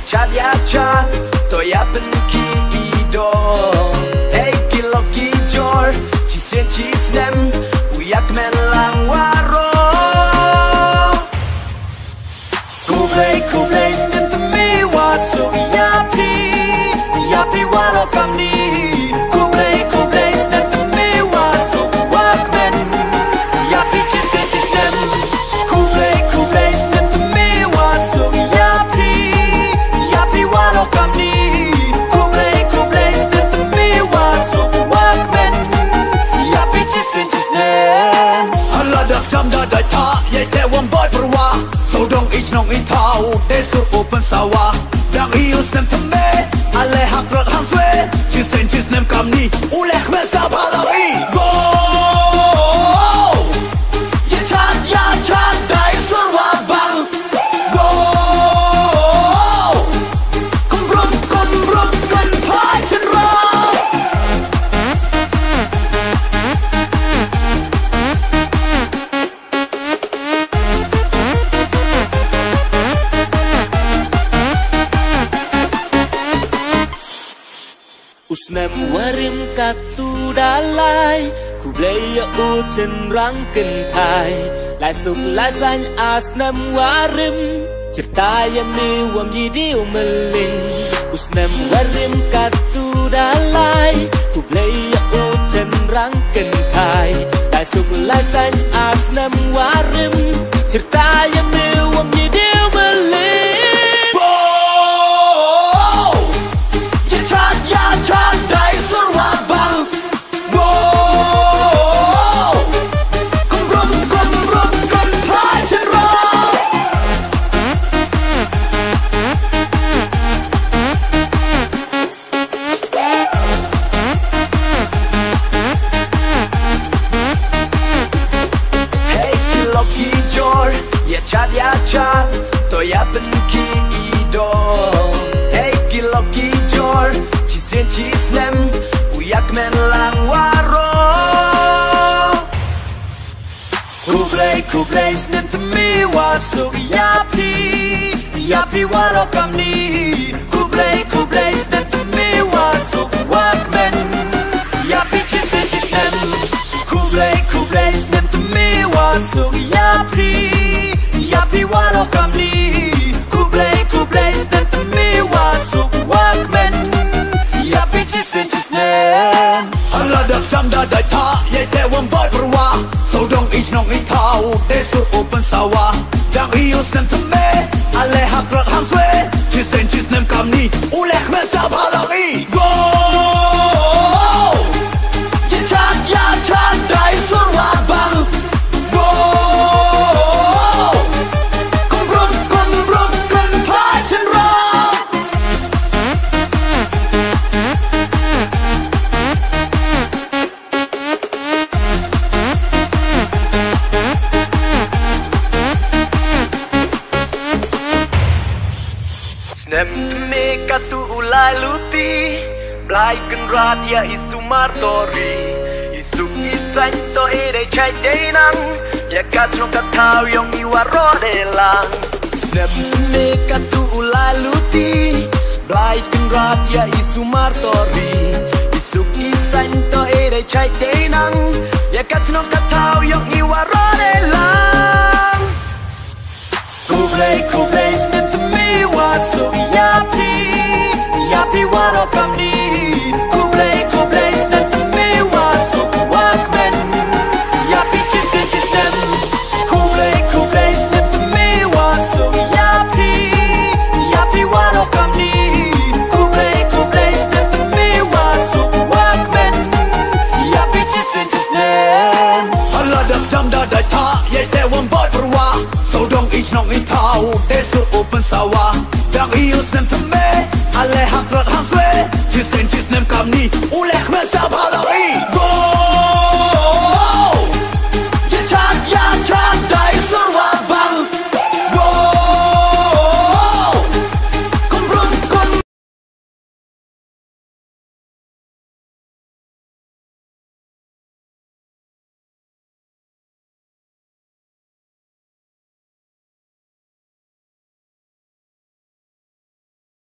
Chad to ja benki ido. Hej kiloki jor ci sen ci snem u jak men lang waro. Kublai snem to me waso yapi waro kamni. Kublai snem to me waso wakmen yapi ci sen ci snem. Kublai snem to me waso yapi waro kamni. Kublai snem to me waso wakmen yapi ci sen ci snem. Allah dak jam da dai tha ye te wam boy perwa. So dong ich nong in tau de sur open sawa. Dang ius nem to me alle hak rot ham swe. Ci sen ci snem kamni uleh me sabadari. Go ya chat dai sur wa bang. Go kon brok kan pai chen ra. Usnem warim katu dalai Kublai ya ujen rangken thai Lai suk lai sanh asnem warim Cerita yang miwam yidiu meling Usnem warim katu dalai Kublai ya ujen rangken thai Lai suk lai sanh asnem warim Cerita yang miwam yidiu meling. Chad to ja benki ido. Hej kiloki jor ci sen ci snem u jak men lang waro. Kublai snem to me waso yapi waro kamni. Kublai snem to me waso wakmen yapi ci sen ci snem. Kublai snem to me waso yapi waro kamni. Kublai snem to me waso wakmen yapi ci sen ci snem. Allah dak jam da dai tha ye te wam boy perwa. So dong ich nong in tau de sur open sawa. Dang ius nem to me alle hak rot ham swe. Ci sen ci snem kamni uleh me sabadari. Go ya chat dai sur wa bang. Go kon brok kan pai chen ra. Snem me katu ulai luti Blai kan radia isu martori Isu kisah to ere chai denang Ya katno katau yong iwa rode lang. Snem me katu ulai luti Blai kan radia isu martori Isu kisah to ere chai denang Ya katno katau yong iwa rode lang. Kublai snem to me waso yapi waro kamni. Kublai snem to me waso wakmen yapi ci sen ci snem. Kublai snem to me waso yapi waro kamni. Kublai snem to me waso wakmen yapi ci sen ci snem. Allah dak jam da dai tha ye te wam boy perwa. So dong ich nong in tau de sur open sawa. Dang ius nem to me alle hak rot ham swe. Ci sen ci snem kamni uleh me